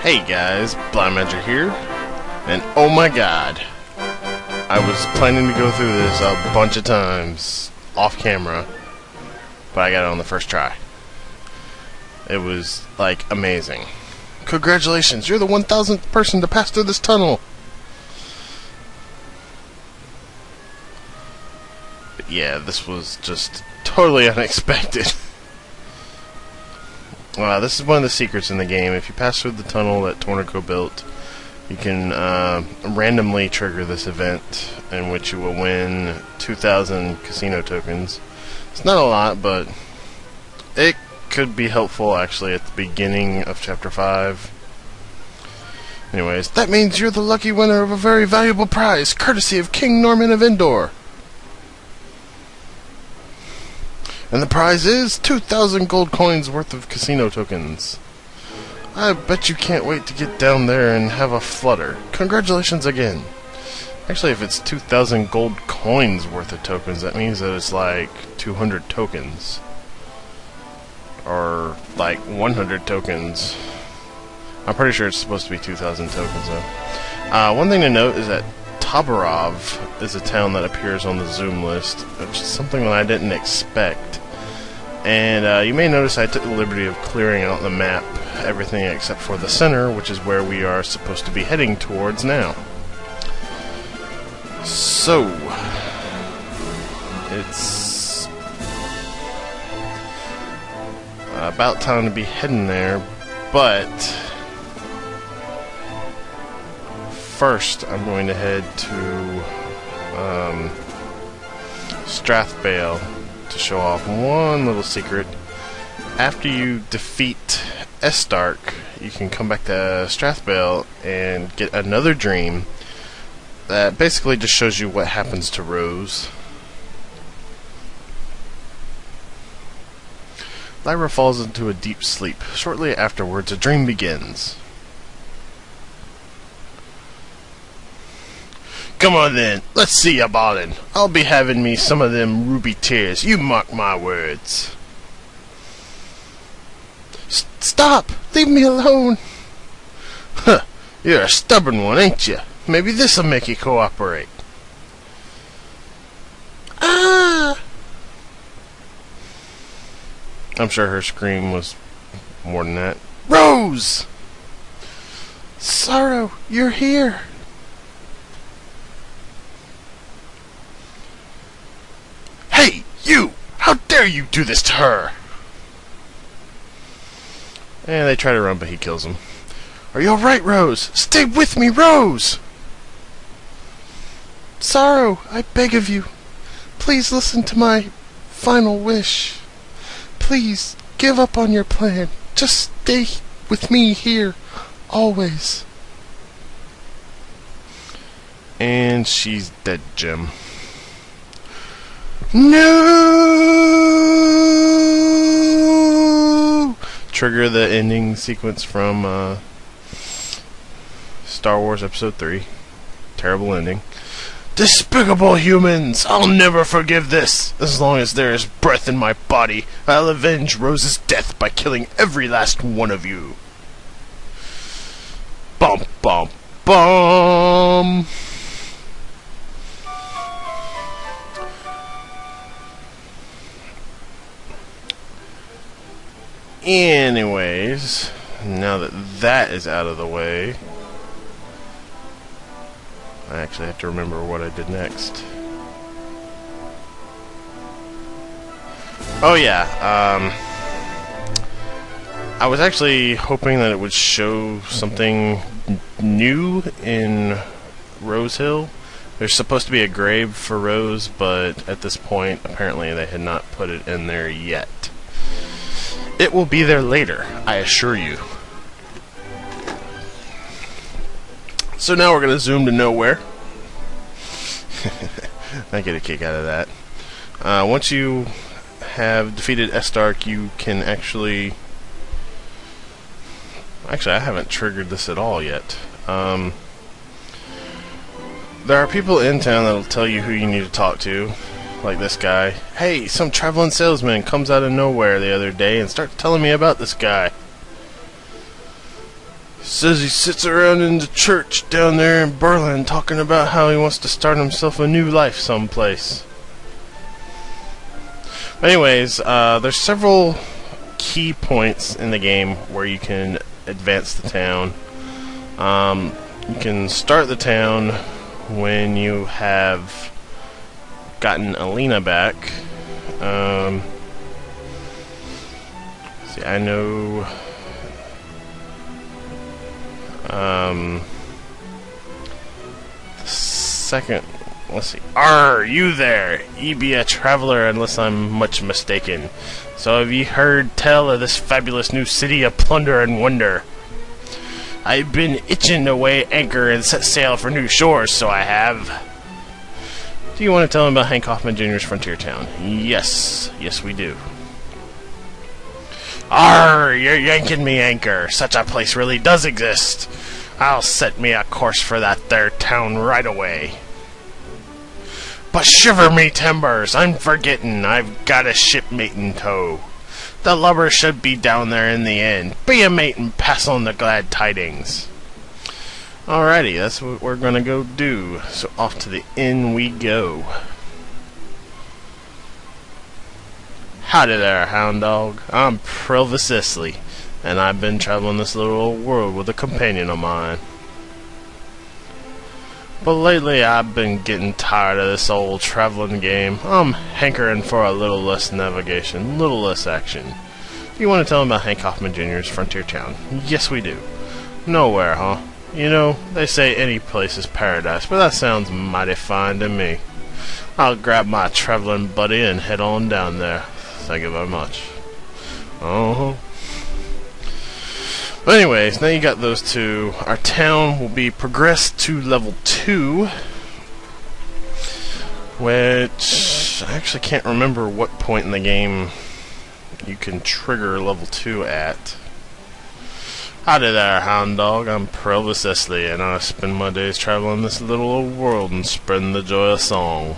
Hey guys, Blaumagier here, and oh my god, I was planning to go through this a bunch of times off camera, but I got it on the first try. It was, like, amazing. Congratulations, you're the 1000th person to pass through this tunnel! But yeah, this was just totally unexpected. This is one of the secrets in the game. If you pass through the tunnel that Tornico built, you can randomly trigger this event in which you will win 2,000 casino tokens. It's not a lot, but it could be helpful actually at the beginning of Chapter 5. Anyways, that means you're the lucky winner of a very valuable prize, courtesy of King Norman of Endor. And the prize is 2,000 gold coins worth of casino tokens. I bet you can't wait to get down there and have a flutter. Congratulations again. Actually, if it's 2,000 gold coins worth of tokens, that means that it's like 200 tokens. Or like 100 tokens. I'm pretty sure it's supposed to be 2,000 tokens though. One thing to note is that Tabarov is a town that appears on the Zoom list, which is something that I didn't expect. And you may notice I took the liberty of clearing out the map, everything except for the center, which is where we are supposed to be heading towards now. So, it's about time to be heading there, but first I'm going to head to Strathbale to show off one little secret. After you defeat Estark, you can come back to Strathbale and get another dream that basically just shows you what happens to Rose. Lyra falls into a deep sleep. Shortly afterwards, a dream begins. Come on then, let's see ya ballin'. I'll be having me some of them ruby tears, you mark my words. Stop! Leave me alone! Huh, you're a stubborn one, ain't you? Maybe this'll make you cooperate. Ah! I'm sure her scream was more than that. Rose! Sorrow, you're here. Hey, you! How dare you do this to her? And they try to run, but he kills them. Are you alright, Rose? Stay with me, Rose! Sorrow, I beg of you. Please listen to my final wish. Please, give up on your plan. Just stay with me here, always. And she's dead, Jim. No! Trigger the ending sequence from Star Wars Episode 3. Terrible ending. Despicable humans! I'll never forgive this! As long as there is breath in my body, I'll avenge Rose's death by killing every last one of you. Bum bum bum! Anyways, now that that is out of the way, I actually have to remember what I did next. Oh yeah, I was actually hoping that it would show something new in Rose Hill. There's supposed to be a grave for Rose, but at this point, apparently they had not put it in there yet. It will be there later, I assure you. So now we're going to zoom to nowhere. I get a kick out of that. Once you have defeated Estark, you can actually... Actually, I haven't triggered this at all yet. There are people in town that will tell you who you need to talk to. Like this guy. Hey, some traveling salesman comes out of nowhere the other day and starts telling me about this guy. Says he sits around in the church down there in Berlin talking about how he wants to start himself a new life someplace. Anyways, there's several key points in the game where you can advance the town. You can start the town when you have gotten Alina back. See, I know. The second. Let's see. Arr, you there! Ye be a traveler, unless I'm much mistaken. So have ye heard tell of this fabulous new city of plunder and wonder? I've been itching to weigh anchor and set sail for new shores, so I have. Do you want to tell him about Hank Hoffman Jr.'s Frontier Town? Yes. Yes, we do. Arr, you're yanking me anchor. Such a place really does exist. I'll set me a course for that there town right away. But shiver me timbers, I'm forgetting I've got a shipmate in tow. The lubber should be down there in the end. Be a mate and pass on the glad tidings. Alrighty, that's what we're gonna go do. So off to the inn we go. Howdy there, hound dog. I'm Prilvis Isley, and I've been traveling this little old world with a companion of mine. But lately I've been getting tired of this old traveling game. I'm hankering for a little less navigation, a little less action. Do you want to tell him about Hank Hoffman Jr.'s Frontier Town? Yes, we do. Nowhere, huh? You know, they say any place is paradise, but that sounds mighty fine to me. I'll grab my traveling buddy and head on down there. Thank you very much. But anyways, now you got those two. Our town will be progressed to level 2, which I actually can't remember what point in the game you can trigger level 2 at. Howdy there, hound dog. I'm Prilvis Isley, and I spend my days traveling this little old world and spreading the joyous song.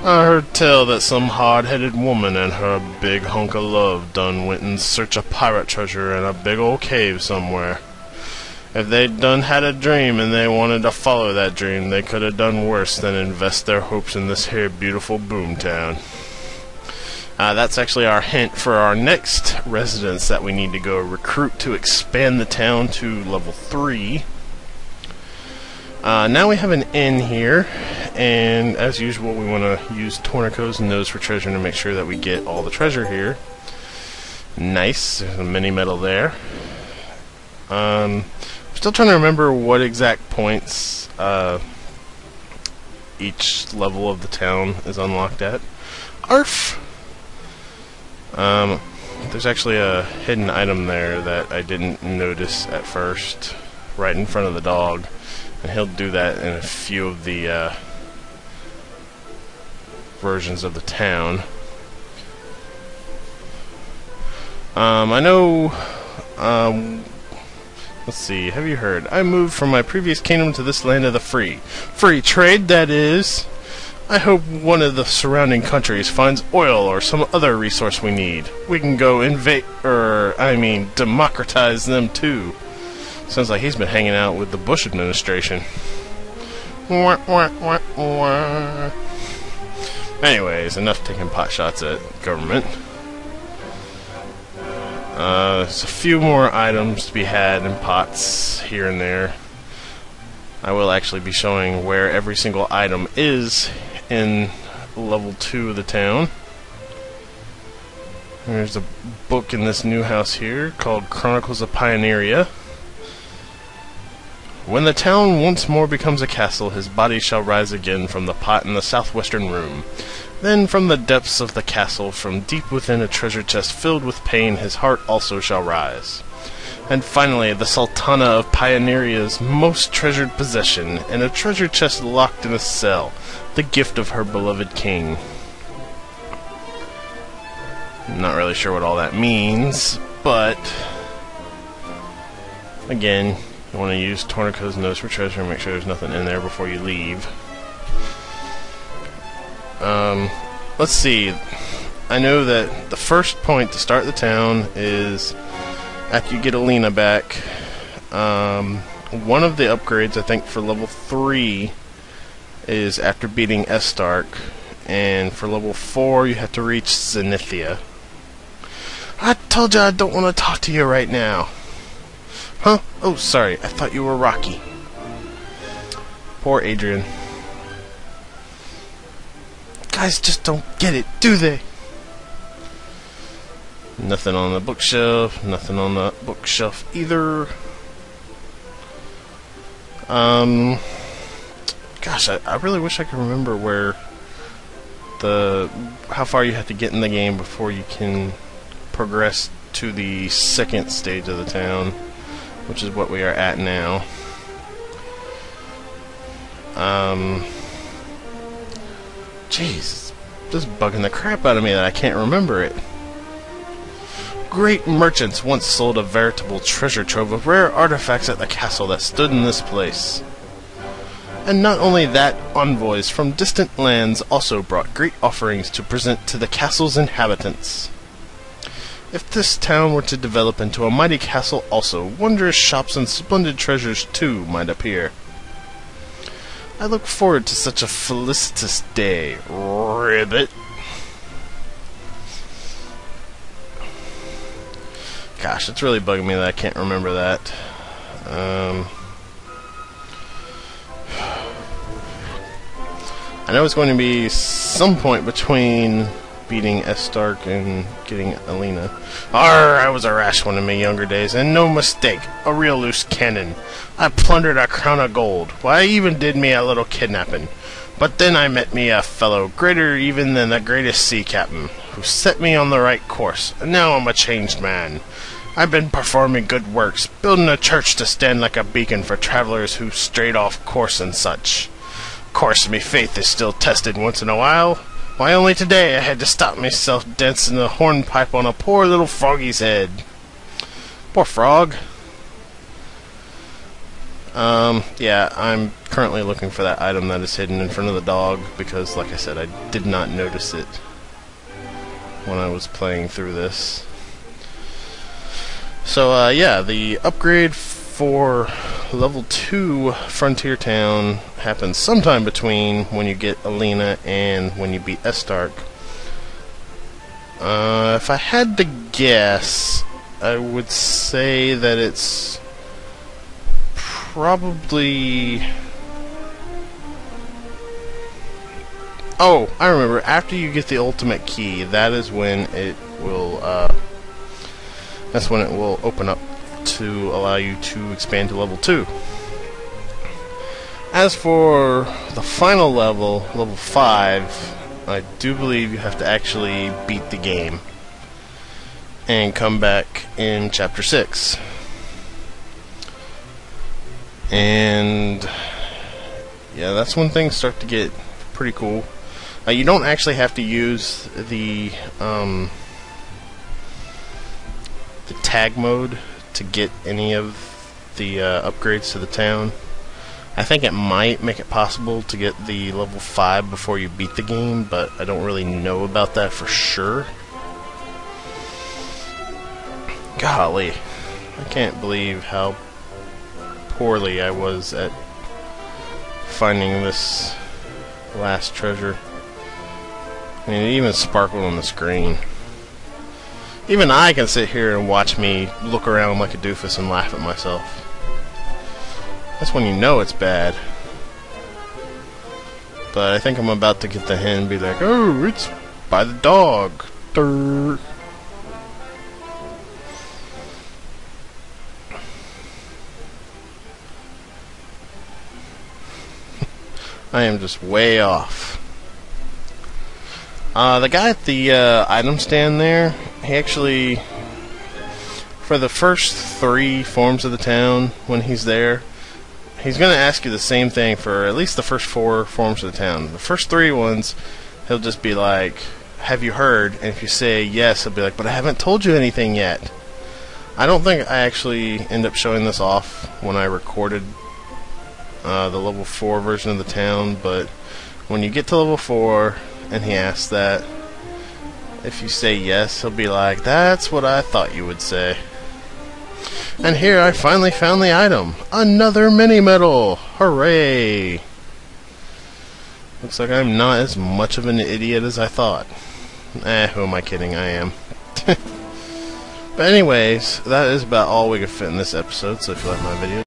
I heard tell that some hard-headed woman and her big hunk of love done went in search of pirate treasure in a big old cave somewhere. If they'd done had a dream and they wanted to follow that dream, they could have done worse than invest their hopes in this here beautiful boomtown. That's actually our hint for our next residents that we need to go recruit to expand the town to level 3. Now we have an inn here, and as usual we want to use Tornico's nose for treasure to make sure that we get all the treasure here. Nice, there's a mini medal there. I'm still trying to remember what exact points each level of the town is unlocked at. Arf! There's actually a hidden item there that I didn't notice at first, right in front of the dog. And he'll do that in a few of the versions of the town. I know, let's see, have you heard? I moved from my previous kingdom to this land of the free. Free trade, that is. I hope one of the surrounding countries finds oil or some other resource we need. We can go democratize them too. Sounds like he's been hanging out with the Bush administration. Anyways, enough taking pot shots at government. There's a few more items to be had in pots here and there. I will actually be showing where every single item is in level 2 of the town. There's a book in this new house here called Chronicles of Pioneeria. When the town once more becomes a castle, his body shall rise again from the pot in the southwestern room. Then from the depths of the castle, from deep within a treasure chest filled with pain, his heart also shall rise. And finally, the Sultana of Pioneeria's most treasured possession, in a treasure chest locked in a cell, the gift of her beloved king. I'm not really sure what all that means, but again, you want to use Tornico's nose for treasure and make sure there's nothing in there before you leave. Let's see. I know that the first point to start the town is after you get Alina back. One of the upgrades, I think, for level 3 is after beating Estark, and for level 4 you have to reach Zenithia. I told you I don't want to talk to you right now. Huh? Oh, sorry, I thought you were Rocky. Poor Adrian. Guys just don't get it, do they? Nothing on the bookshelf, nothing on the bookshelf either. Gosh, I really wish I could remember where how far you have to get in the game before you can progress to the second stage of the town, which is what we are at now. Jeez, just bugging the crap out of me that I can't remember it. Great merchants once sold a veritable treasure trove of rare artifacts at the castle that stood in this place. And not only that, envoys from distant lands also brought great offerings to present to the castle's inhabitants. If this town were to develop into a mighty castle also, wondrous shops and splendid treasures too might appear. I look forward to such a felicitous day, Ribbit. Gosh, it's really bugging me that I can't remember that. I know it's going to be some point between beating Estark and getting Alina. Arr, I was a rash one in my younger days, and no mistake, a real loose cannon. I plundered a crown of gold. Why, I even did me a little kidnapping. But then I met me a fellow greater even than the greatest sea captain, who set me on the right course, and now I'm a changed man. I've been performing good works, building a church to stand like a beacon for travelers who strayed off course and such. Of course, me faith is still tested once in a while. Why, only today I had to stop myself dancing a hornpipe on a poor little froggy's head. Poor frog. Yeah, I'm currently looking for that item that is hidden in front of the dog, because, like I said, I did not notice it when I was playing through this. So, yeah, the upgrade for level 2 Frontier Town happens sometime between when you get Alina and when you beat Estark. If I had to guess, I would say that it's probably... Oh, I remember. After you get the ultimate key, that is when it will, that's when it will open up to allow you to expand to level 2. As for the final level, level 5, I do believe you have to actually beat the game and come back in Chapter 6. And yeah, that's when things start to get pretty cool. You don't actually have to use the tag mode to get any of the upgrades to the town. I think it might make it possible to get the level 5 before you beat the game, but I don't really know about that for sure. Golly, I can't believe how poorly I was at finding this last treasure. I mean, it even sparkled on the screen. Even I can sit here and watch me look around like a doofus and laugh at myself. That's when you know it's bad. But I think I'm about to get the hint and be like, oh, it's by the dog. Durr. I am just way off. The guy at the item stand there, he actually, for the first 3 forms of the town, when he's there, he's going to ask you the same thing for at least the first 4 forms of the town. The first 3 ones, he'll just be like, have you heard? And if you say yes, he'll be like, but I haven't told you anything yet. I don't think I actually end up showing this off when I recorded the level 4 version of the town, but when you get to level 4 and he asks that, if you say yes, he'll be like, that's what I thought you would say. And here I finally found the item. Another mini medal! Hooray! Looks like I'm not as much of an idiot as I thought. Who am I kidding? I am. But anyways, that is about all we can fit in this episode, so if you like my video,